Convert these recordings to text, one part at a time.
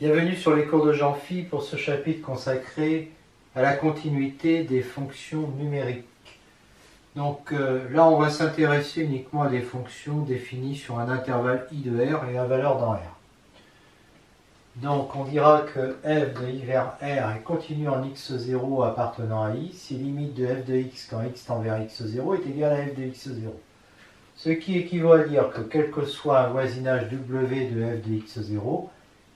Bienvenue sur les cours de Jean-Phi pour ce chapitre consacré à la continuité des fonctions numériques. Donc là, on va s'intéresser uniquement à des fonctions définies sur un intervalle i de R et à valeur dans R. Donc on dira que f de i vers R est continu en x0 appartenant à i si limite de f de x quand x tend vers x0 est égale à f de x0. Ce qui équivaut à dire que quel que soit un voisinage w de f de x0,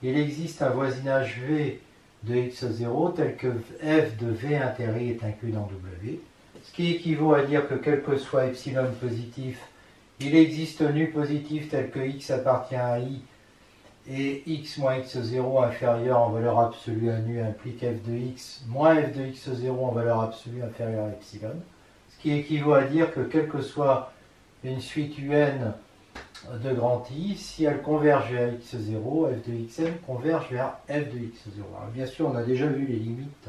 il existe un voisinage v de x0 tel que f de v inter i est inclus dans w, ce qui équivaut à dire que quel que soit epsilon positif, il existe nu positif tel que x appartient à i et x moins x0 inférieur en valeur absolue à nu implique f de x moins f de x0 en valeur absolue inférieure à epsilon, ce qui équivaut à dire que quel que soit une suite un de grand I, si elle converge vers x0, f de xn converge vers f de x0. Alors bien sûr, on a déjà vu les limites,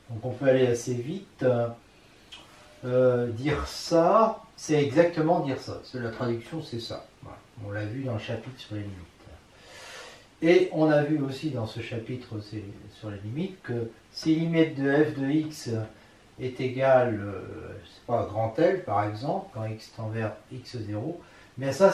donc on peut aller assez vite. Dire ça, c'est exactement dire ça. La traduction, c'est ça. Voilà. On l'a vu dans le chapitre sur les limites. Et on a vu aussi dans ce chapitre sur les limites que si limite de f de x est égale, c'est pas grand L par exemple, quand x tend vers x0, mais ça,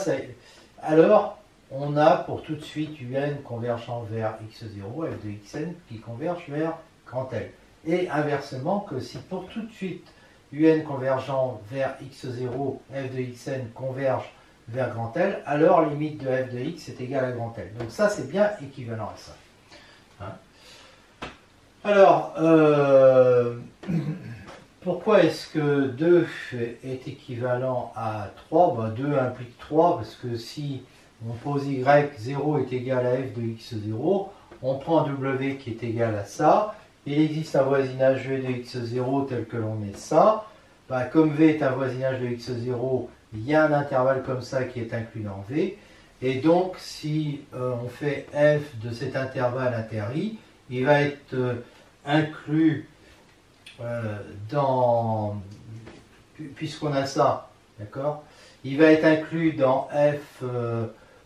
alors on a pour tout de suite un convergeant vers x0, f de xn qui converge vers grand L. Et inversement, que si pour tout de suite un convergent vers x0, f de xn converge vers grand L, alors limite de f de x est égale à grand L. Donc ça, c'est bien équivalent à ça. Hein? Alors, pourquoi est-ce que 2 est équivalent à 3 ben, 2 implique 3 parce que si on pose y0 est égal à f de x0, on prend w qui est égal à ça, il existe un voisinage v de x0 tel que l'on met ça, ben, comme v est un voisinage de x0, il y a un intervalle comme ça qui est inclus dans v, et donc si on fait f de cet intervalle inter i, il va être inclus puisqu'on a ça, d'accord, il va être inclus dans f,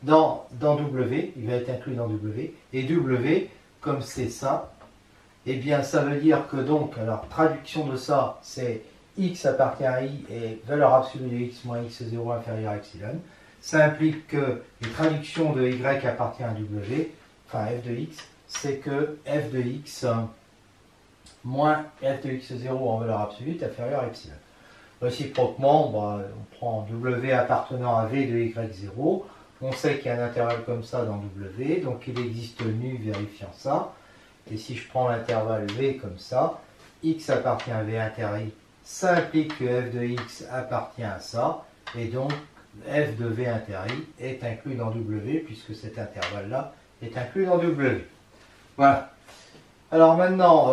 dans w, il va être inclus dans w, et w, comme c'est ça, et bien ça veut dire que donc, alors traduction de ça, c'est x appartient à i et valeur absolue de x moins x0 inférieur à epsilon. Ça implique que les traductions de y appartient à w, enfin f de x, c'est que f de x moins f de x0 en valeur absolue est inférieur à epsilon. Réciproquement, bah, on prend w appartenant à v de y0, on sait qu'il y a un intervalle comme ça dans w, donc il existe nu vérifiant ça, et si je prends l'intervalle v comme ça, x appartient à v inter i, ça implique que f de x appartient à ça, et donc f de v inter i est inclus dans w, puisque cet intervalle-là est inclus dans w. Voilà. Alors maintenant,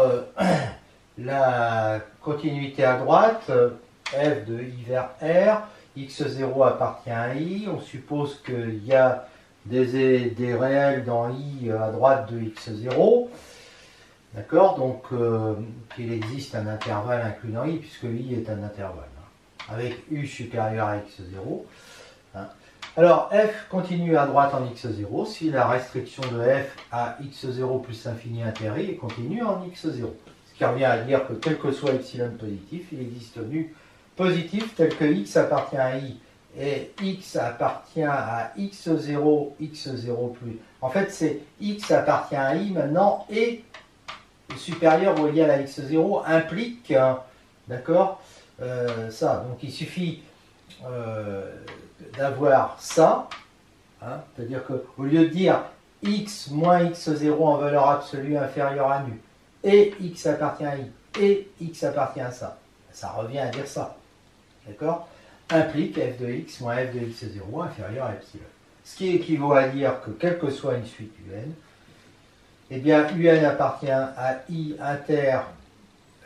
la continuité à droite, f de i vers r, x0 appartient à i, on suppose qu'il y a des réels dans i à droite de x0, d'accord, donc qu'il existe un intervalle inclus dans i, puisque i est un intervalle, hein, avec u supérieur à x0. Hein. Alors, f continue à droite en x0 si la restriction de f à x0 plus infini inter i est continue en x0. Ce qui revient à dire que quel que soit epsilon positif, il existe nu positif tel que x appartient à i et x appartient à x0, x0 plus. En fait, c'est x appartient à i maintenant et supérieur ou égal à x0 implique, d'accord, ça. Donc, il suffit d'avoir ça, hein, c'est-à-dire qu'au lieu de dire x moins x0 en valeur absolue inférieure à nu, et x appartient à i, et x appartient à ça, ça revient à dire ça, d'accord, implique f de x moins f de x0 inférieur à epsilon. Ce qui équivaut à dire que quelle que soit une suite un, eh bien un appartient à i inter,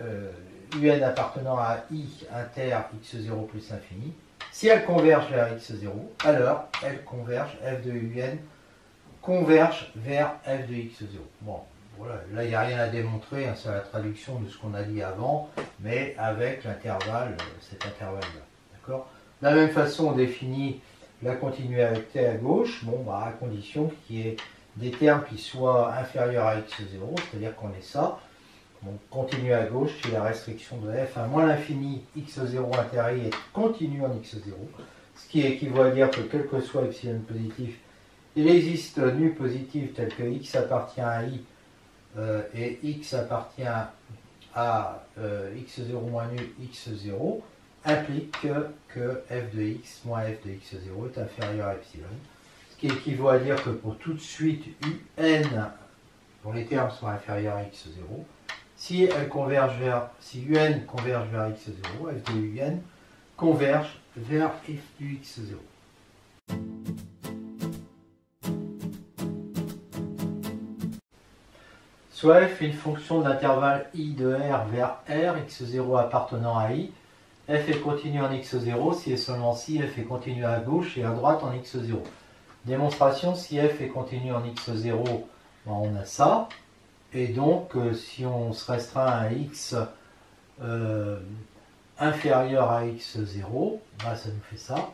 un appartenant à i inter x0 plus infini. Si elle converge vers x0, alors elle converge, f de un converge vers f de x0. Bon, voilà, là il n'y a rien à démontrer, hein, c'est la traduction de ce qu'on a dit avant, mais avec l'intervalle, cet intervalle-là. D'accord ? De la même façon, on définit la continuité à gauche, bon, bah, à condition qu'il y ait des termes qui soient inférieurs à x0, c'est-à-dire qu'on est ça. On continue à gauche, c'est la restriction de f à moins l'infini x0 intérieur est continu en x0, ce qui équivaut à dire que quel que soit epsilon positif, il existe nu positif tel que x appartient à i et x appartient à x0 moins nu x0 implique que f de x moins f de x0 est inférieur à epsilon. Ce qui équivaut à dire que pour toute suite un dont les termes sont inférieurs à x0, si un converge vers x0, f de un converge vers f du x0. Soit f est une fonction de l'intervalle i de r vers r, x0 appartenant à i. F est continu en x0 si et seulement si f est continu à gauche et à droite en x0. Démonstration, si f est continu en x0, ben on a ça. Et donc, si on se restreint à x inférieur à x0, ben ça nous fait ça.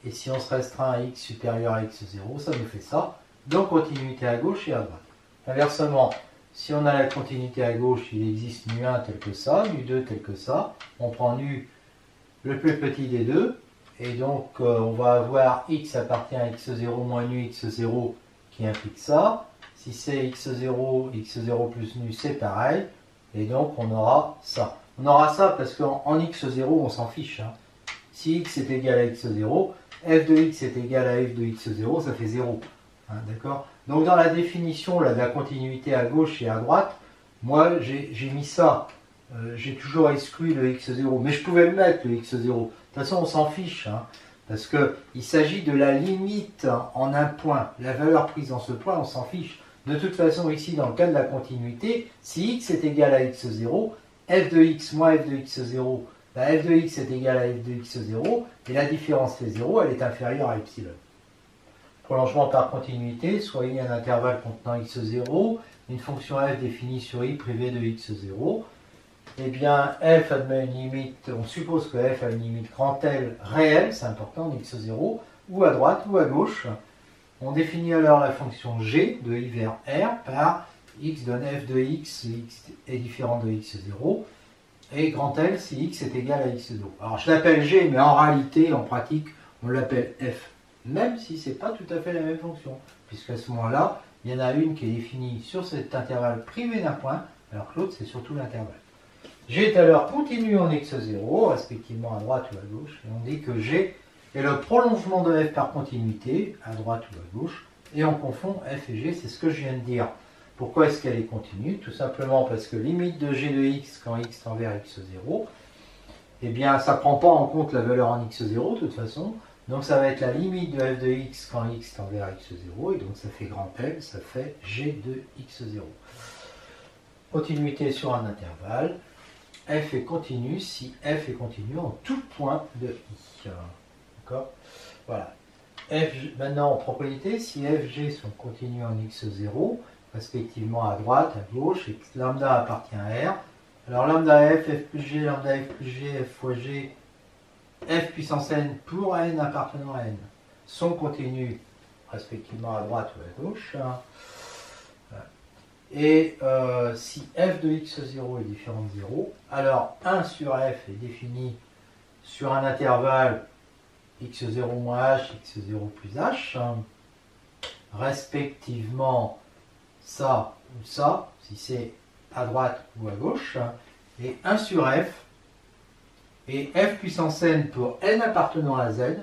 Et si on se restreint à x supérieur à x0, ça nous fait ça. Donc, continuité à gauche et à droite. Inversement, si on a la continuité à gauche, il existe nu1 tel que ça, nu2 tel que ça. On prend nu le plus petit des deux. Et donc, on va avoir x appartient à x0 moins nu x0 qui implique ça. Si c'est x0, x0 plus nu, c'est pareil. Et donc, on aura ça. On aura ça parce qu'en x0, on s'en fiche. Hein. Si x est égal à x0, f de x est égal à f de x0, ça fait 0. Hein, d'accord ? Donc, dans la définition là, de la continuité à gauche et à droite, moi, j'ai mis ça. J'ai toujours exclu le x0. Mais je pouvais le mettre, le x0. De toute façon, on s'en fiche. Hein, parce qu'il s'agit de la limite en un point. La valeur prise dans ce point, on s'en fiche. De toute façon, ici, dans le cas de la continuité, si x est égal à x0, f de x moins f de x0, ben f de x est égal à f de x0, et la différence fait 0, elle est inférieure à epsilon. Prolongement par continuité, soit il y a un intervalle contenant x0, une fonction f définie sur i privée de x0, eh bien f admet une limite, on suppose que f a une limite grand L réelle, c'est important, en x0, ou à droite ou à gauche. On définit alors la fonction g de i vers r par x donne f de x, si x est différent de x0, et grand L si x est égal à x0. Alors je l'appelle g, mais en réalité, en pratique, on l'appelle f, même si ce n'est pas tout à fait la même fonction, puisqu'à ce moment-là, il y en a une qui est définie sur cet intervalle privé d'un point, alors que l'autre c'est surtout l'intervalle. G est alors continu en x0, respectivement à droite ou à gauche, et on dit que g est le prolongement de f par continuité, à droite ou à gauche, et on confond f et g, c'est ce que je viens de dire. Pourquoi est-ce qu'elle est continue? Tout simplement parce que limite de g de x quand x tend vers x0, eh bien ça ne prend pas en compte la valeur en x0 de toute façon, donc ça va être la limite de f de x quand x tend vers x0, et donc ça fait grand L, ça fait g de x0. Continuité sur un intervalle. F est continu si f est continu en tout point de i. D'accord ? Voilà. Maintenant, en propriété, si f, g sont continus en x0, respectivement à droite, à gauche, et que lambda appartient à R, alors lambda f plus g, f fois g, f puissance n pour n appartenant à n, sont continus respectivement à droite ou à gauche. Et si f de x0 est différent de 0, alors 1 sur f est défini sur un intervalle x0 moins h, x0 plus h, respectivement ça ou ça, si c'est à droite ou à gauche, et 1 sur f, et f puissance n pour n appartenant à z,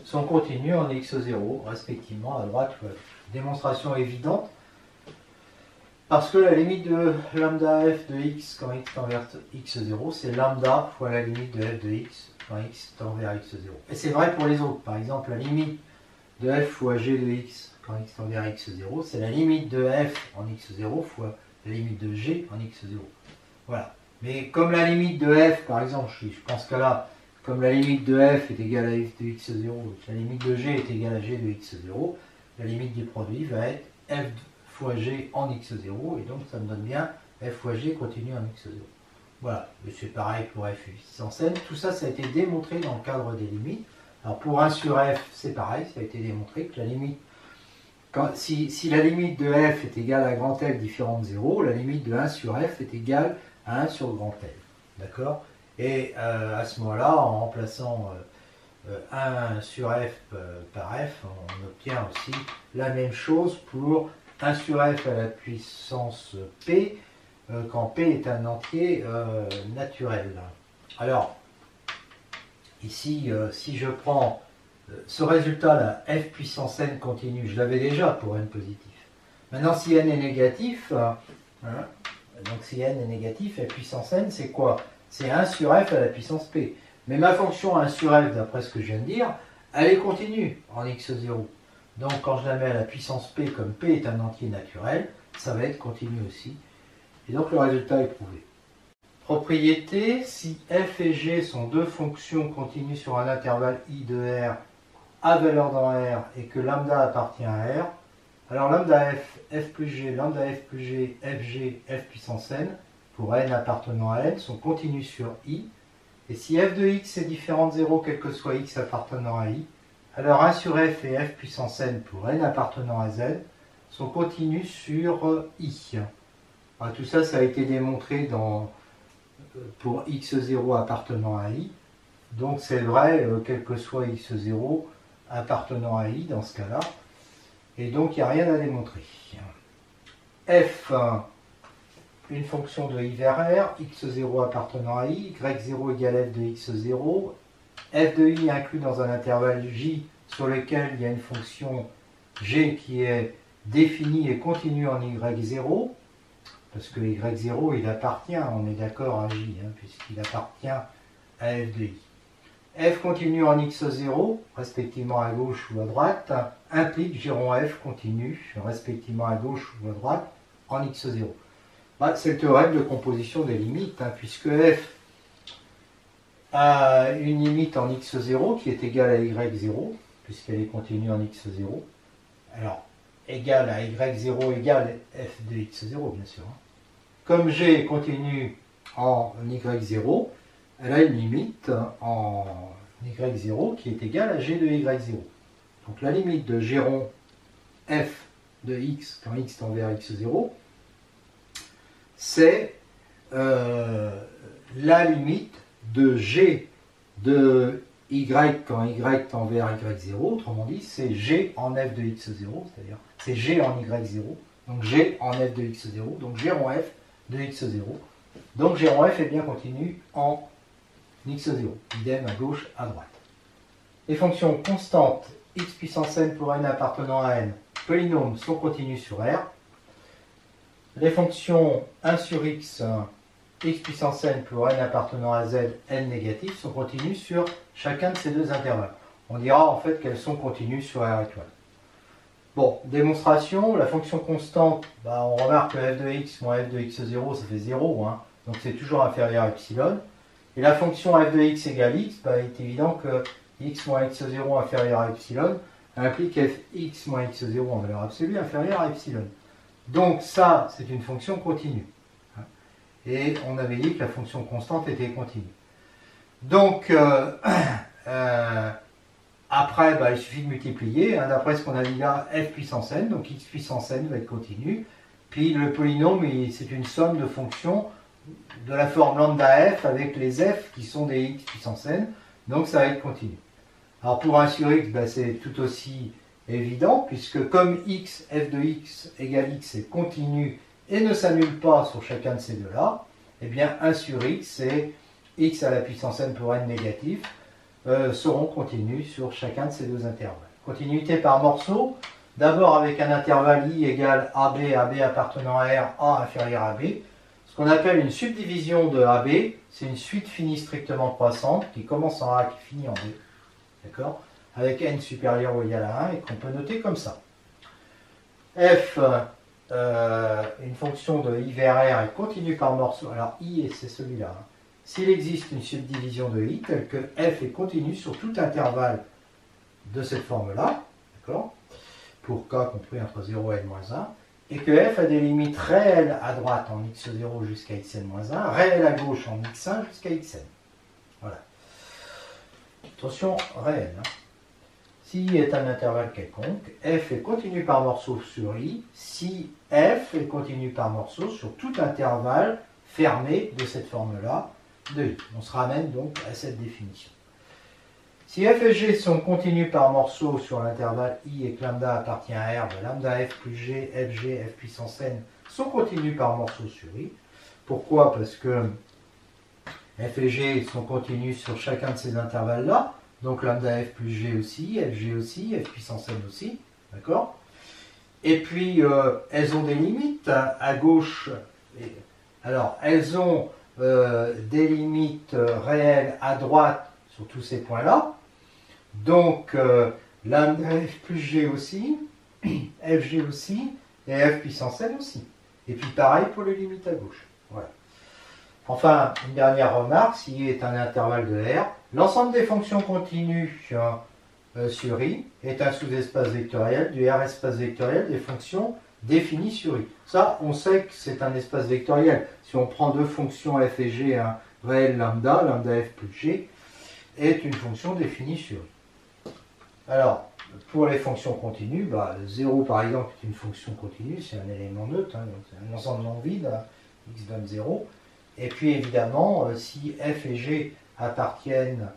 sont continus en x0, respectivement à droite ou à gauche. Démonstration évidente, parce que la limite de lambda f de x quand x tend vers x0, c'est lambda fois la limite de f de x quand x tend vers x0. Et c'est vrai pour les autres. Par exemple, la limite de f fois g de x quand x tend vers x0, c'est la limite de f en x0 fois la limite de g en x0. Voilà. Mais comme la limite de f, par exemple, je pense que là, comme la limite de f est égale à f de x0, la limite de g est égale à g de x0, la limite du produit va être f fois g en x0, et donc ça me donne bien f fois g continu en x0. Voilà, mais c'est pareil pour f et puissance n. Tout ça, ça a été démontré dans le cadre des limites. Alors pour 1 sur f, c'est pareil, ça a été démontré que la limite si la limite de f est égale à grand F différent de 0, la limite de 1 sur f est égale à 1 sur grand F. D'accord? Et à ce moment-là, en remplaçant 1 sur f par f, on obtient aussi la même chose pour 1 sur f à la puissance p, quand p est un entier naturel. Alors, ici, si je prends ce résultat, là, f puissance n continu, je l'avais déjà pour n positif. Maintenant, si n est négatif, donc si n est négatif, f puissance n, c'est quoi? C'est 1 sur f à la puissance p. Mais ma fonction 1 sur f, d'après ce que je viens de dire, elle est continue en x0. Donc quand je la mets à la puissance p, comme p est un entier naturel, ça va être continu aussi. Et donc le résultat est prouvé. Propriété, si f et g sont deux fonctions continues sur un intervalle i de r à valeur dans R et que lambda appartient à R, alors lambda f plus g, fg, f puissance n, pour n appartenant à n, sont continus sur i. Et si f de x est différent de 0, quel que soit x appartenant à i, alors 1 sur f et f puissance n pour n appartenant à z sont continus sur i. Alors, tout ça, ça a été démontré pour x0 appartenant à i. Donc c'est vrai, quel que soit x0 appartenant à i dans ce cas-là. Et donc il n'y a rien à démontrer. F, une fonction de i vers r, x0 appartenant à i, y0 égale f de x0, f de i inclus dans un intervalle j sur lequel il y a une fonction g qui est définie et continue en y0, parce que y0 il appartient, on est d'accord, à j, puisqu'il appartient à f de i. F continue en x0, respectivement à gauche ou à droite, implique giron f continue, respectivement à gauche ou à droite, en x0. C'est le théorème de composition des limites, puisque f a une limite en x0 qui est égale à y0, puisqu'elle est continue en x0. Alors, égale à y0 égale f de x0, bien sûr. Comme g est continue en y0, elle a une limite en y0 qui est égale à g de y0. Donc la limite de g rond f de x quand x tend vers x0, c'est la limite de g de y quand y tend vers y0, autrement dit c'est g en f de x0, c'est-à-dire c'est g en y0, donc g en f de x0, donc g rond f de x0. Donc g rond f est bien continu en x0, idem à gauche, à droite. Les fonctions constantes x puissance n pour n appartenant à n, polynômes sont continues sur R. Les fonctions 1 sur x, x puissance n pour n appartenant à z, n négatif, sont continues sur chacun de ces deux intervalles. On dira en fait qu'elles sont continues sur R étoile. Bon, démonstration, la fonction constante, on remarque que f de x moins f de x0, ça fait 0, donc c'est toujours inférieur à epsilon. Et la fonction f de x égale x, il est évident que x moins x0 inférieur à epsilon implique fx moins x0 en valeur absolue inférieure à epsilon. Donc ça, c'est une fonction continue. Et on avait dit que la fonction constante était continue. Donc, après, il suffit de multiplier. D'après ce qu'on a dit là, f puissance n, donc x puissance n va être continu. Puis le polynôme, c'est une somme de fonctions de la forme lambda f avec les f qui sont des x puissance n, donc ça va être continu. Alors pour 1 sur x, c'est tout aussi évident, puisque comme x, f de x égale x est continu et ne s'annule pas sur chacun de ces deux-là, eh bien 1 sur x et x à la puissance n pour n négatif seront continus sur chacun de ces deux intervalles. Continuité par morceau, d'abord avec un intervalle i égale ab, ab appartenant à R, a inférieur à b. Ce qu'on appelle une subdivision de AB, c'est une suite finie strictement croissante qui commence en A et qui finit en B. D'accord? Avec n supérieur ou égal à 1 et qu'on peut noter comme ça. F, une fonction de i vers R est continue par morceau. Alors i, c'est celui-là. S'il existe une subdivision de i telle que f est continue sur tout intervalle de cette forme-là, d'accord? Pour k compris entre 0 et n-1, et que f a des limites réelles à droite en x0 jusqu'à xn-1, réelles à gauche en x1 jusqu'à xn. Voilà. Attention, réelle. si I est un intervalle quelconque, f est continu par morceau sur I, si f est continu par morceau sur tout intervalle fermé de cette forme-là de I. On se ramène donc à cette définition. Si f et g sont continus par morceau sur l'intervalle I et que lambda appartient à R, ben lambda f plus g, fg, f puissance n sont continus par morceau sur I. Pourquoi? Parce que f et g sont continus sur chacun de ces intervalles-là. Donc lambda f plus g aussi, fg aussi, f puissance n aussi. D'accord? Et puis, elles ont des limites à gauche. Alors, elles ont des limites réelles à droite sur tous ces points-là. Donc, lambda f plus g aussi, fg aussi, et f puissance n aussi. Et puis pareil pour les limites à gauche. Voilà. Enfin, une dernière remarque, si I est un intervalle de R, l'ensemble des fonctions continues sur I est un sous-espace vectoriel du R espace vectoriel des fonctions définies sur I. Ça, on sait que c'est un espace vectoriel. Si on prend deux fonctions f et g, un réel lambda, lambda f plus g, est une fonction définie sur I. Alors, pour les fonctions continues, 0 par exemple est une fonction continue, c'est un élément neutre, hein, c'est un ensemble non vide, hein, x donne 0. Et puis évidemment, si f et g appartiennent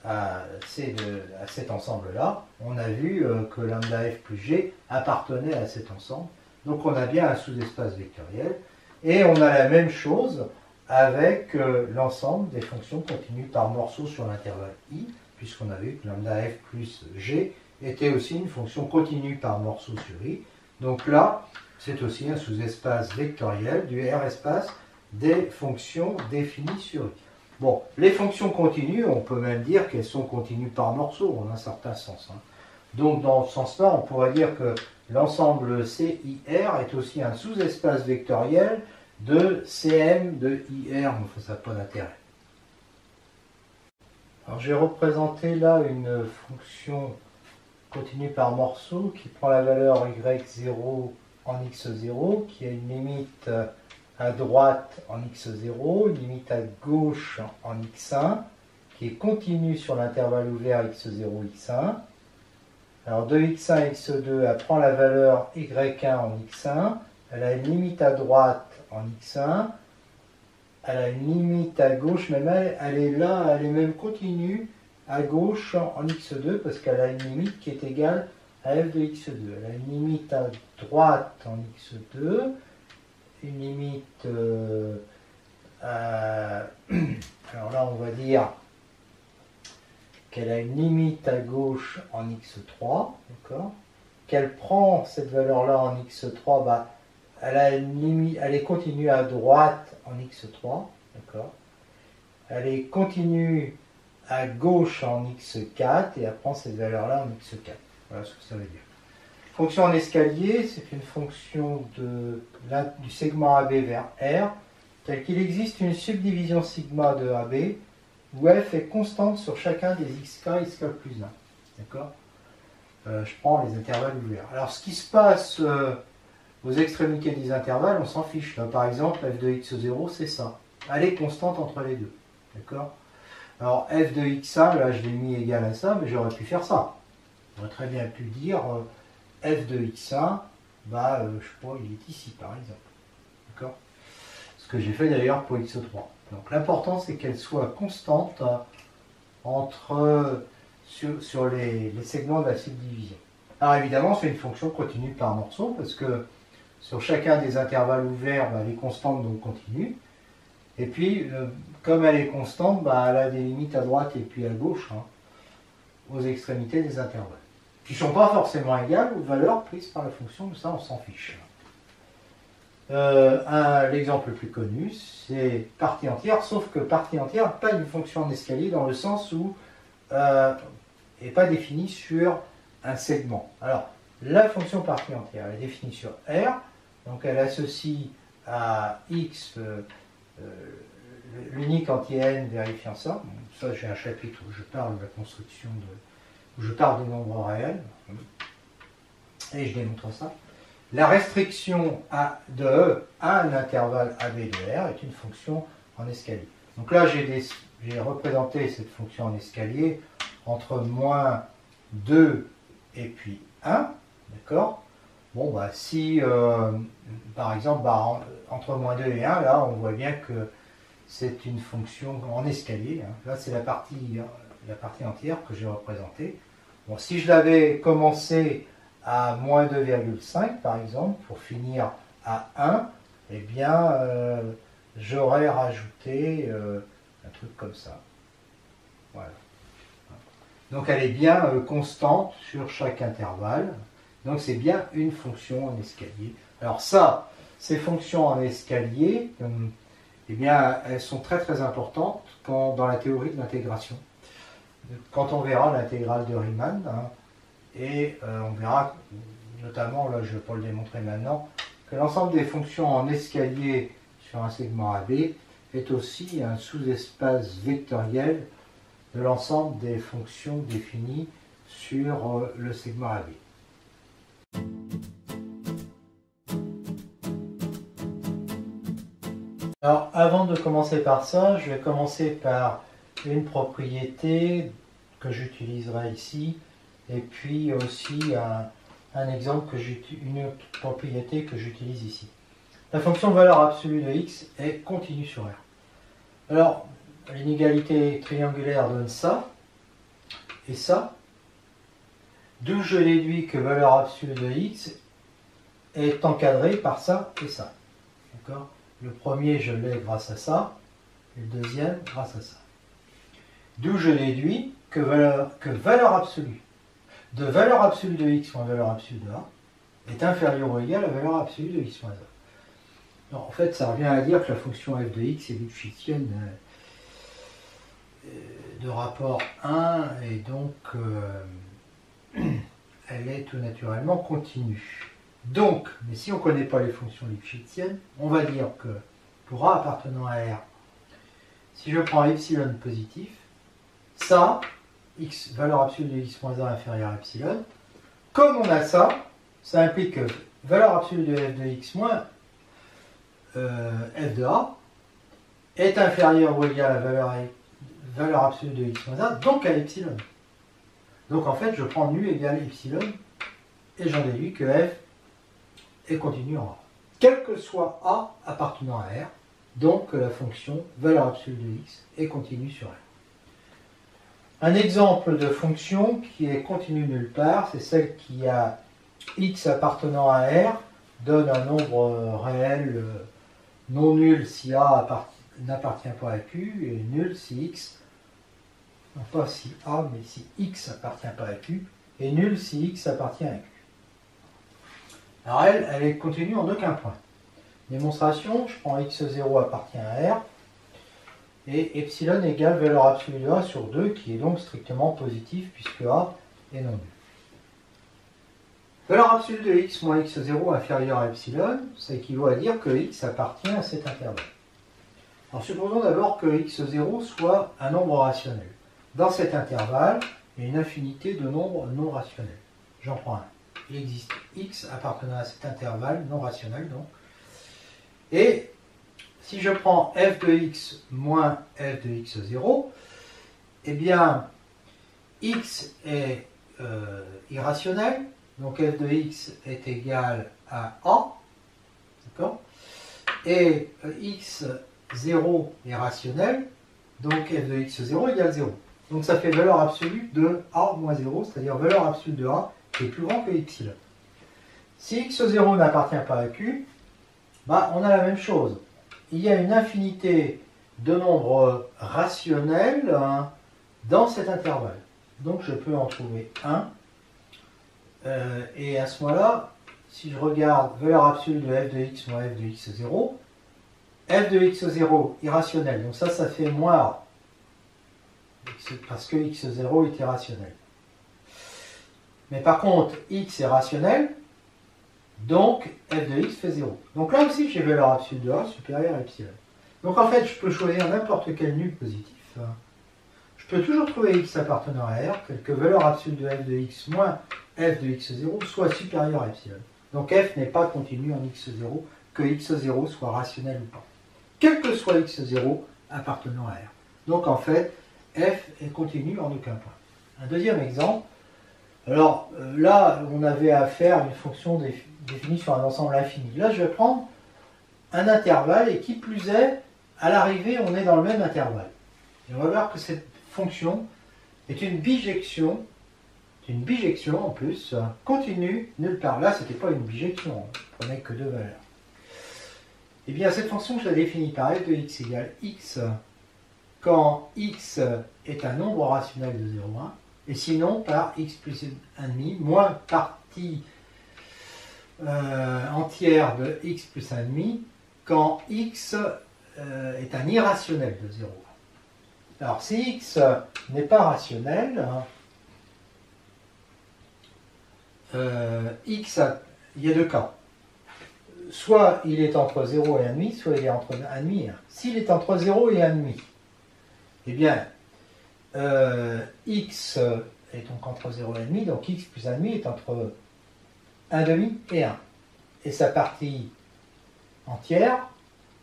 à cet ensemble-là, on a vu que lambda f plus g appartenait à cet ensemble. Donc on a bien un sous-espace vectoriel. Et on a la même chose avec l'ensemble des fonctions continues par morceaux sur l'intervalle I, puisqu'on a vu que lambda f plus g était aussi une fonction continue par morceaux sur I. Donc là, c'est aussi un sous-espace vectoriel du R espace des fonctions définies sur I. Bon, les fonctions continues, on peut même dire qu'elles sont continues par morceaux, en un certain sens. Hein. Donc dans ce sens-là, on pourrait dire que l'ensemble CIR est aussi un sous-espace vectoriel de CM de IR, mais ça n'a pas d'intérêt. Alors j'ai représenté là une fonction continue par morceau qui prend la valeur y0 en x0, qui a une limite à droite en x0, une limite à gauche en x1, qui est continue sur l'intervalle ouvert x0, x1. Alors de x1 à x2, elle prend la valeur y1 en x1, elle a une limite à droite en x1, elle a une limite à gauche, même elle est là, elle est même continue à gauche en x2, parce qu'elle a une limite qui est égale à f de x2. Elle a une limite à droite en x2, une limite alors là on va dire qu'elle a une limite à gauche en x3, d'accord, qu'elle prend cette valeur là en x3, elle a une limite, elle est continue à droite en x3, d'accord, elle est continue à gauche en x4 et elle prend cette valeur là en x4. Voilà ce que ça veut dire. Fonction en escalier, c'est une fonction du segment AB vers R, tel qu'il existe une subdivision sigma de AB, où f est constante sur chacun des xk et xk plus 1. D'accord? Je prends les intervalles ouverts. Alors, ce qui se passe aux extrémités des intervalles, on s'en fiche. Là, par exemple, f de x0, c'est ça. Elle est constante entre les deux. D'accord? Alors, f de x1, là, je l'ai mis égal à ça, mais j'aurais pu faire ça. J'aurais très bien pu dire f de x1, je sais pas, il est ici, par exemple. D'accord? Ce que j'ai fait d'ailleurs pour x3. Donc l'important c'est qu'elle soit constante sur les segments de la subdivision. Alors évidemment c'est une fonction continue par morceau parce que sur chacun des intervalles ouverts, elle est constante donc continue. Et puis comme elle est constante, elle a des limites à droite et puis à gauche aux extrémités des intervalles. Qui ne sont pas forcément égales aux valeurs prises par la fonction, mais ça on s'en fiche. L'exemple le plus connu, c'est partie entière, sauf que partie entière n'est pas une fonction en escalier dans le sens où n'est pas définie sur un segment. Alors, la fonction partie entière, elle est définie sur R, donc elle associe à X l'unique anti-N vérifiant ça. Ça, j'ai un chapitre où je parle de la construction où je parle des nombres réels, et je démontre ça. La restriction de E à un intervalle AB de R est une fonction en escalier. Donc là, j'ai représenté cette fonction en escalier entre moins 2 et puis 1, d'accord? Bon, bah, si, par exemple, bah, entre moins 2 et 1, là, on voit bien que c'est une fonction en escalier. Hein. Là, c'est la partie entière que j'ai représentée. Bon, si je l'avais commencé à moins 2,5, par exemple, pour finir à 1, eh bien, j'aurais rajouté un truc comme ça. Voilà. Donc, elle est bien constante sur chaque intervalle. Donc, c'est bien une fonction en escalier. Alors ça, ces fonctions en escalier, eh bien, elles sont très très importantes dans la théorie de l'intégration. Quand on verra l'intégrale de Riemann, hein, et on verra notamment, là je ne vais pas le démontrer maintenant, que l'ensemble des fonctions en escalier sur un segment AB est aussi un sous-espace vectoriel de l'ensemble des fonctions définies sur le segment AB. Alors, avant de commencer par ça, je vais commencer par une propriété que j'utiliserai ici, et puis aussi un exemple une autre propriété que j'utilise ici. La fonction valeur absolue de x est continue sur R. Alors, l'inégalité triangulaire donne ça, et ça, d'où je déduis que valeur absolue de x est encadrée par ça et ça. D'accord ? Le premier, je l'ai grâce à ça, et le deuxième, grâce à ça. D'où je déduis que valeur absolue de x moins valeur absolue de a est inférieure ou égale à valeur absolue de x moins a. Alors, en fait, ça revient à dire que la fonction f de x est lipschitzienne de rapport 1, et donc elle est tout naturellement continue. Donc, mais si on ne connaît pas les fonctions lipschitziennes, on va dire que pour a appartenant à R, si je prends epsilon positif, ça, x, valeur absolue de x moins 1 inférieure à epsilon, comme on a ça, ça implique que valeur absolue de f de x moins f de a est inférieure ou égale à valeur absolue de x moins 1, donc à epsilon. Donc en fait, je prends nu égale epsilon, et j'en déduis que f est continue en A. Quel que soit A appartenant à R, donc la fonction valeur absolue de x est continue sur R. Un exemple de fonction qui est continue nulle part, c'est celle qui a x appartenant à R, donne un nombre réel non nul si A n'appartient pas à Q, et nul si x, non pas si A, mais si x appartient pas à Q, et nul si x appartient à Q. Alors elle est continue en aucun point. Démonstration, je prends x0 appartient à R, et epsilon égale valeur absolue de A sur 2, qui est donc strictement positif, puisque A est non nul. Valeur absolue de x moins x0 inférieure à epsilon, ça équivaut à dire que x appartient à cet intervalle. Alors supposons d'abord que x0 soit un nombre rationnel. Dans cet intervalle, il y a une infinité de nombres non rationnels. J'en prends un. Il existe x appartenant à cet intervalle non rationnel, donc. Et si je prends f de x moins f de x0, eh bien, x est irrationnel, donc f de x est égal à a, d'accord? Et x0 est rationnel, donc f de x0 égale 0. Donc ça fait valeur absolue de a moins 0, c'est-à-dire valeur absolue de a qui est plus grand que epsilon. Si x0 n'appartient pas à Q, bah, on a la même chose. Il y a une infinité de nombres rationnels dans cet intervalle. Donc je peux en trouver un. Et à ce moment-là, si je regarde valeur absolue de f de x moins f de x0, f de x0 irrationnel, donc ça fait moins a, parce que x0 est irrationnel. Mais par contre, x est rationnel, donc f de x fait 0. Donc là aussi, j'ai valeur absolue de a supérieure à epsilon. Donc en fait, je peux choisir n'importe quel nul positif. Je peux toujours trouver x appartenant à R, tel que valeur absolue de f de x moins f de x0 soit supérieure à epsilon. Donc f n'est pas continu en x0, que x0 soit rationnel ou pas. Quel que soit x0 appartenant à R. Donc en fait, f est continu en aucun point. Un deuxième exemple, Alors là, on avait à faire une fonction définie sur un ensemble infini. Là, je vais prendre un intervalle et qui plus est, à l'arrivée, on est dans le même intervalle. Et on va voir que cette fonction est une bijection en plus, continue nulle part. Là, ce n'était pas une bijection, on ne prenait que deux valeurs. Eh bien, cette fonction, je la définis par f de x égale x quand x est un nombre rationnel de 0, 1, et sinon par x plus 1,5 moins partie entière de x plus 1,5 quand x est un irrationnel de 0. Alors, si x n'est pas rationnel, x, il y a deux cas. Soit il est entre 0 et 1,5, soit il est entre 1,5 et 1. S'il est entre 0 et 1,5, eh bien, x est donc entre 0 et 1,5, donc x plus 1,5 est entre 1,5 et 1. Et sa partie entière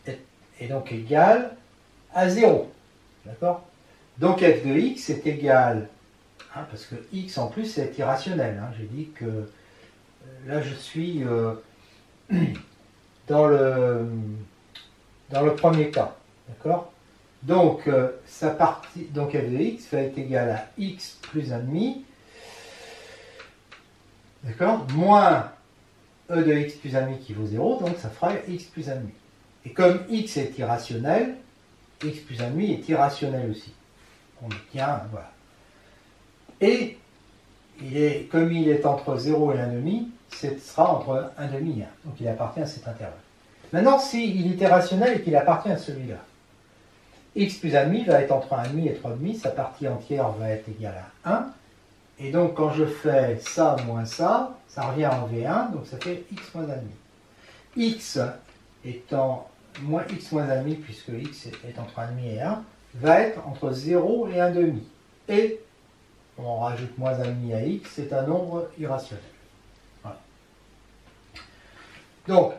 est donc égale à 0. D'accord? Donc f de x est égal, parce que x en plus est irrationnel. J'ai dit que là je suis dans le premier cas. D'accord? Donc sa partie, donc f de x va être égal à x plus 1,5, d'accord? Moins e de x plus 1,5 qui vaut 0, donc ça fera x plus 1,5. Et comme x est irrationnel, x plus 1,5 est irrationnel aussi. On obtient, voilà. Et comme il est entre 0 et 1,5, ce sera entre 1,5 et 1. Donc il appartient à cet intervalle. Maintenant, s'il est irrationnel et qu'il appartient à celui-là, x plus 1,5 va être entre 1,5 et 3,5, sa partie entière va être égale à 1. Et donc quand je fais ça moins ça revient en V1, donc ça fait x moins 1,5. X étant moins x moins 1,5, puisque x est entre 1,5 et 1, va être entre 0 et 1,5. Et on rajoute moins 1,5 à x, c'est un nombre irrationnel. Voilà. Donc,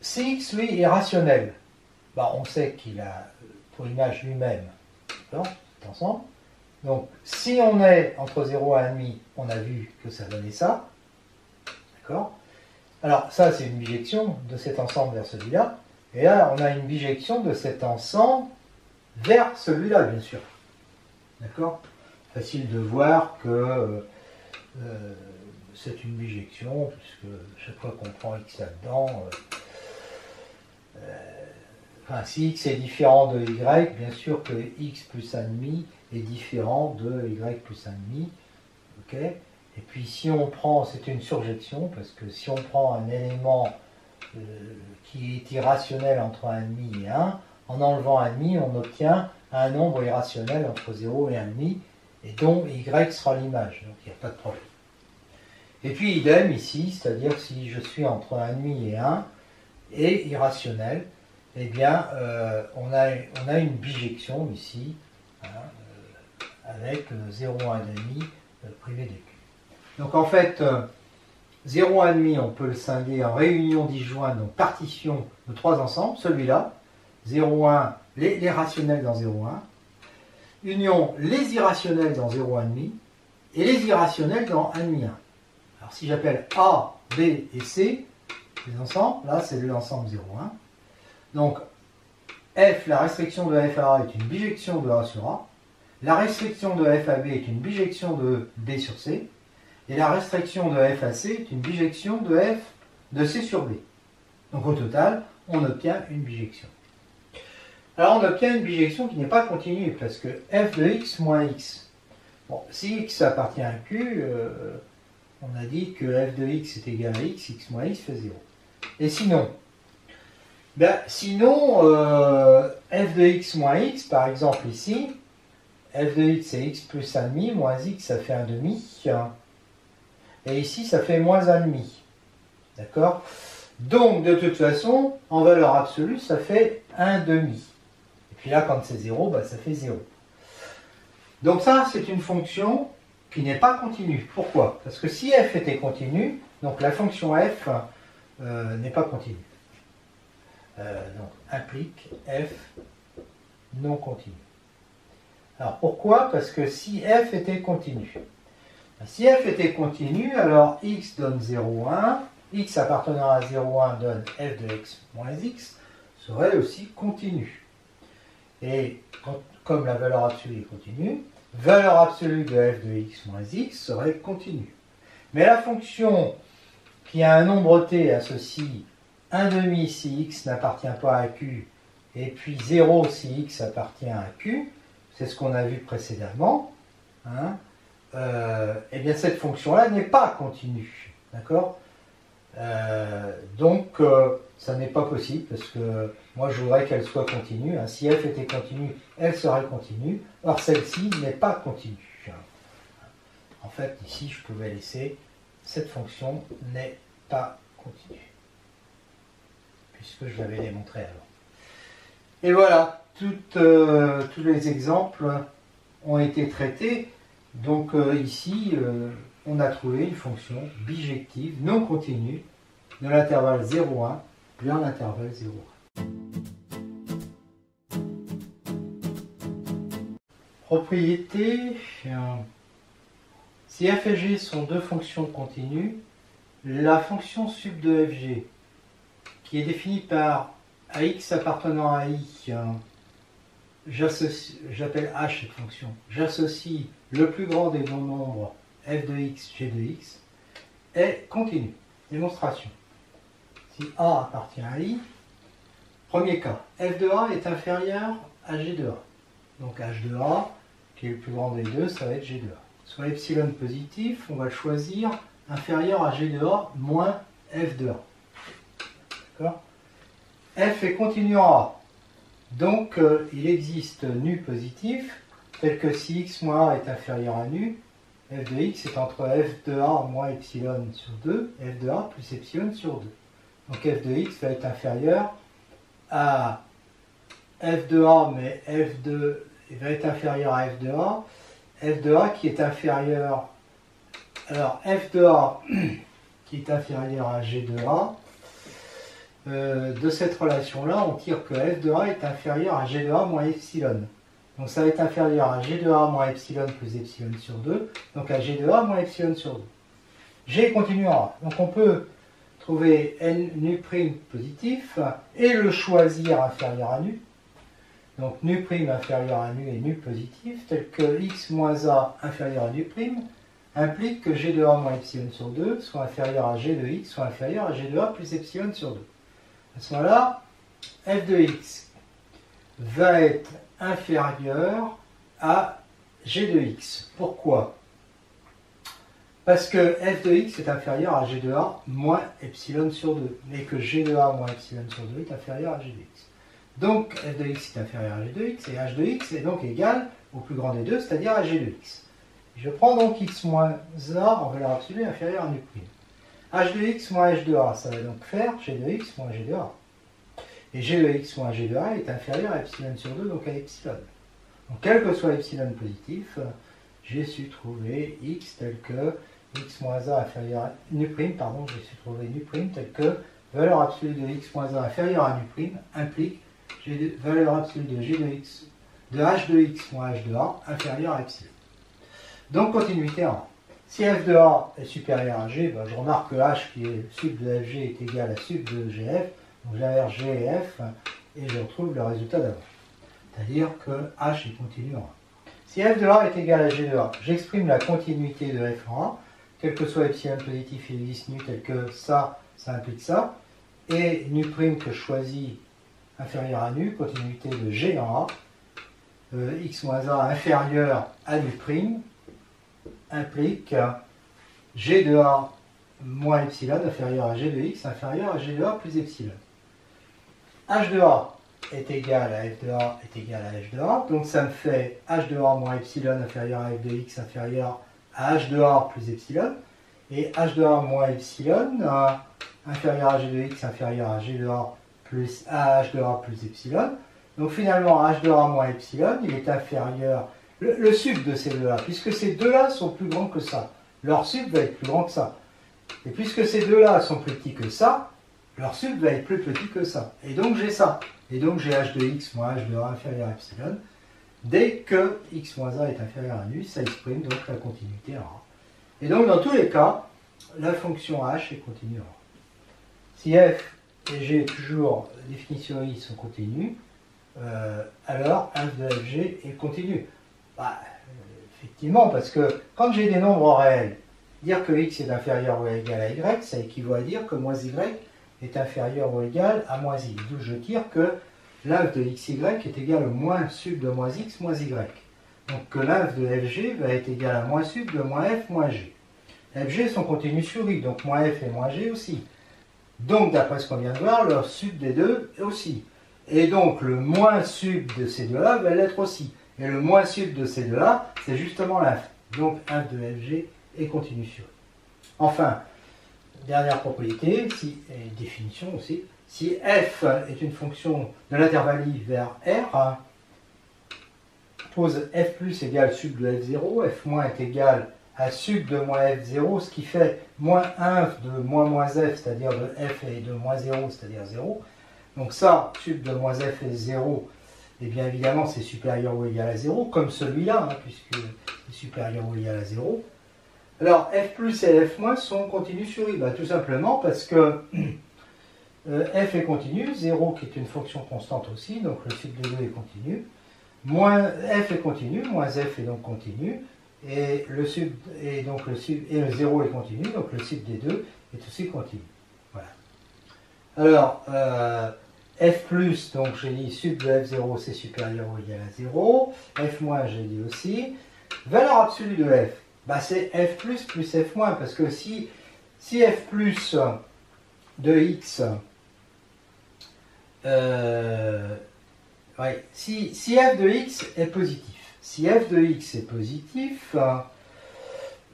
si x, lui, est rationnel, on sait qu'il a, pour l'image lui-même, c'est ensemble. Donc, si on est entre 0 et 1,5, on a vu que ça donnait ça. D'accord? Alors, ça, c'est une bijection de cet ensemble vers celui-là. Et là, on a une bijection de cet ensemble vers celui-là, bien sûr. D'accord? Facile de voir que c'est une bijection, puisque chaque fois qu'on prend x là-dedans, si x est différent de y, bien sûr que x plus 1,5 est différent de y plus 1,5. Ok? Et puis si on prend, c'est une surjection, parce que si on prend un élément qui est irrationnel entre 1,5 et 1, en enlevant 1,5, on obtient un nombre irrationnel entre 0 et 1,5, et dont y sera l'image, donc il n'y a pas de problème. Et puis idem ici, c'est-à-dire si je suis entre 1,5 et 1, et irrationnel, eh bien on a une bijection ici, avec 0, 1,5 privé de q. Donc en fait, 0, 1,5, on peut le scinder en réunion disjointe, donc partition de trois ensembles, celui-là, 0, 1, les rationnels dans 0, 1, union les irrationnels dans 0, 1,5, et les irrationnels dans 1,5, 1. Alors si j'appelle A, B et C, les ensembles, là c'est l'ensemble 0, 1. Donc F, la restriction de F à A est une bijection de A sur A, la restriction de F à B est une bijection de B sur C, et la restriction de F à C est une bijection de F de C sur B. Donc au total, on obtient une bijection. Alors on obtient une bijection qui n'est pas continue, parce que f de x moins x. Bon, si x appartient à q, on a dit que f de x est égal à x, x moins x fait 0. Et sinon, f de x moins x, par exemple ici, f de x c'est x plus 1,5, moins x ça fait 1,5, et ici ça fait moins 1,5. D'accord? Donc de toute façon, en valeur absolue, ça fait 1,5. Et puis là, quand c'est 0, ça fait 0. Donc ça, c'est une fonction qui n'est pas continue. Pourquoi? Parce que si f était continue, donc la fonction f n'est pas continue. Donc implique f non continue. Alors pourquoi? Parce que si f était continue, Si f était continu, alors x donne 0,1, x appartenant à 0,1 donne f de x moins x, serait aussi continu. Et comme la valeur absolue est continue, valeur absolue de f de x moins x serait continue. Mais la fonction qui a un nombre t associe 1,5 si x n'appartient pas à q, et puis 0 si x appartient à q, c'est ce qu'on a vu précédemment, hein, et bien cette fonction-là n'est pas continue. D'accord? Donc, ça n'est pas possible, parce que moi je voudrais qu'elle soit continue. Hein. Si f était continue, elle serait continue. Or, celle-ci n'est pas continue. En fait, ici, je pouvais laisser cette fonction n'est pas continue, puisque je l'avais démontré avant. Et voilà, tous les exemples ont été traités. Donc ici, on a trouvé une fonction bijective non continue de l'intervalle 0,1 vers l'intervalle 0,1. Propriété. Si f et g sont deux fonctions continues, la fonction sub de fg, qui est définie par ax appartenant à i, j'appelle h cette fonction, j'associe le plus grand des non-nombres f de x, g de x, est continue. Démonstration. Si a appartient à i, premier cas, f de a est inférieur à g de a. Donc h de a, qui est le plus grand des deux, ça va être g de a. Soit epsilon positif, on va le choisir inférieur à g de a moins f de a. D'accord? F est continu en a. Donc, il existe nu positif, tel que si x moins a est inférieur à nu, f de x est entre f de a moins epsilon sur 2, f de a plus epsilon sur 2. Donc f de x va être inférieur à f de a, mais il va être inférieur à f de a qui est inférieur, alors f de a qui est inférieur à g de a, de cette relation-là, on tire que f de a est inférieur à g de a moins epsilon. Donc ça va être inférieur à g de a moins epsilon plus epsilon sur 2, donc à g de a moins epsilon sur 2. G est continu en a. Donc on peut trouver n nu' positif et le choisir inférieur à nu. Donc nu' inférieur à nu et nu positif, tel que x moins a inférieur à nu' implique que g de a moins epsilon sur 2 soit inférieur à g de x soit inférieur à g de a plus epsilon sur 2. À ce moment-là, f de x va être inférieur à g de x. Pourquoi? Parce que f de x est inférieur à g de a moins epsilon sur 2, mais que g de a moins epsilon sur 2 est inférieur à g de x. Donc f de x est inférieur à g de x, et h de x est donc égal au plus grand des deux, c'est-à-dire à g de x. Je prends donc x moins a en valeur absolue inférieure à nu'. h de x moins h de a, ça va donc faire g de x moins g de a. Et g de x moins g de a est inférieur à epsilon sur 2, donc à epsilon. Donc quel que soit epsilon positif, j'ai su trouver x tel que x moins a inférieur à nu', pardon, j'ai su trouver nu' tel que valeur absolue de x moins a inférieure à nu' implique valeur absolue de g de x, de h de x moins h de a inférieure à epsilon. Donc continuité en a. Si f de a est supérieur à g, ben, je remarque que h qui est sub de fg est égal à sub de gf, donc j'inverse g et f et je retrouve le résultat d'avant. C'est-à-dire que h est continu en a. Si f de a est égal à g de a, j'exprime la continuité de f en a, quel que soit epsilon positif, il existe nu tel que ça implique ça, et nu' que je choisis inférieur à nu, continuité de g en a, x moins a inférieur à nu' implique g de a moins epsilon inférieur à g de x inférieur à g de a plus epsilon. h de a est égal à f de a est égal à h de a, donc ça me fait h de a moins epsilon inférieur à f de x inférieur à h de a plus epsilon, et h de a moins epsilon inférieur à g de x inférieur à g de a plus à h de a plus epsilon. Donc finalement h de a moins epsilon, il est inférieur, le sub de ces deux-là, puisque ces deux-là sont plus grands que ça, leur sub va être plus grand que ça. Et puisque ces deux-là sont plus petits que ça, leur sub va être plus petit que ça. Et donc j'ai ça. Et donc j'ai h de x moins h de a inférieur à epsilon. Dès que x moins a est inférieur à nu, ça exprime donc la continuité en a. Et donc, dans tous les cas, la fonction h est continue en A. Si f et g, toujours, définition i sont continues, alors f de fg est continu. Bah, effectivement, parce que quand j'ai des nombres réels, dire que x est inférieur ou égal à y, ça équivaut à dire que moins y est inférieur ou égal à moins i. D'où je tire que l'inf de xy est égal au moins sub de moins x moins y. Donc que l'inf de fg va être égal à moins sub de moins f moins g. Fg sont continus sur i, donc moins f et moins g aussi. Donc d'après ce qu'on vient de voir, leur sub des deux aussi. Et donc le moins sub de ces deux-là va l'être aussi. Et le moins sub de ces deux-là, c'est justement l'inf. Donc inf de fg est continu sur i. Enfin, dernière propriété, et définition aussi, si f est une fonction de l'intervalle i vers r, pose f plus égale sub de f0, f moins est égal à sub de moins f0, ce qui fait moins 1 de moins f, c'est-à-dire de f et de moins 0, c'est-à-dire 0. Donc ça, sub de moins f est 0, et bien évidemment c'est supérieur ou égal à 0, comme celui-là, puisque c'est supérieur ou égal à 0. Alors f plus et f moins sont continus sur i, tout simplement parce que f est continu, 0 qui est une fonction constante aussi, donc le sub de 2 est continu, moins f est continu, moins f est donc continu, et le 0 est continu, donc le sub des deux est aussi continu. Voilà. Alors, f plus, donc j'ai dit sub de f0 c'est supérieur ou égal à 0, f moins j'ai dit aussi, valeur absolue de f, c'est f plus f moins, parce que si f plus de x, si f de x est positif,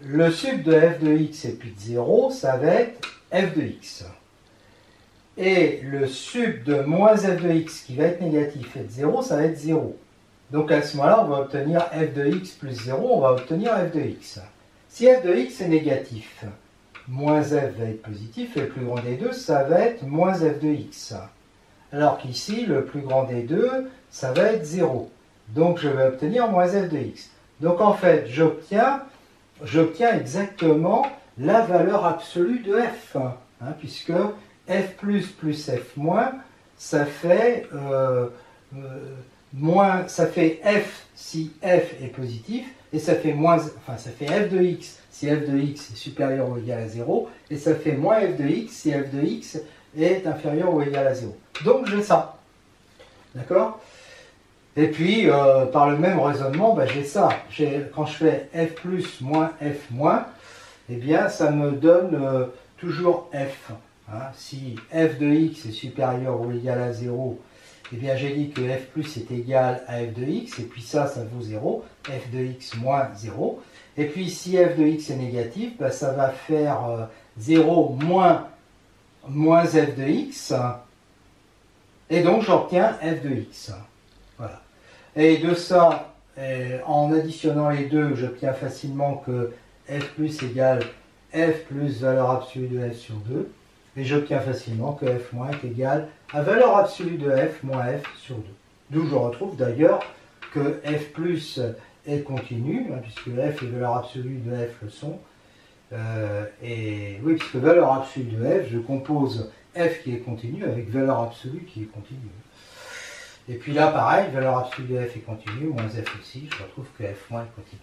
le sub de f de x est plus de 0, ça va être f de x. Et le sub de moins f de x qui va être négatif et de 0, ça va être 0. Donc à ce moment-là, on va obtenir f de x plus 0, on va obtenir f de x. Si f de x est négatif, moins f va être positif, et le plus grand des deux, ça va être moins f de x. Alors qu'ici, le plus grand des deux, ça va être 0. Donc je vais obtenir moins f de x. Donc en fait, j'obtiens exactement la valeur absolue de f, puisque f plus f moins, ça fait f si f est positif, et ça fait f de x si f de x est supérieur ou égal à 0, et ça fait moins f de x si f de x est inférieur ou égal à 0. Donc j'ai ça. D'accord? Et puis, par le même raisonnement, j'ai ça. Quand je fais f plus moins f moins, eh bien, ça me donne toujours f. Si f de x est supérieur ou égal à 0, eh bien, j'ai dit que f plus est égal à f de x, et puis ça vaut 0, f de x moins 0. Et puis, si f de x est négatif, ça va faire 0 moins f de x, et donc j'obtiens f de x. Voilà. Et de ça, en additionnant les deux, j'obtiens facilement que f plus égale f plus valeur absolue de f sur 2. Et j'obtiens facilement que f moins est égal à valeur absolue de f moins f sur 2. D'où je retrouve d'ailleurs que f plus est continu, puisque f et valeur absolue de f le sont. Et oui, puisque valeur absolue de f, je compose f qui est continu avec valeur absolue qui est continue. Et puis là, pareil, valeur absolue de f est continue, moins f aussi, je retrouve que f moins est continu.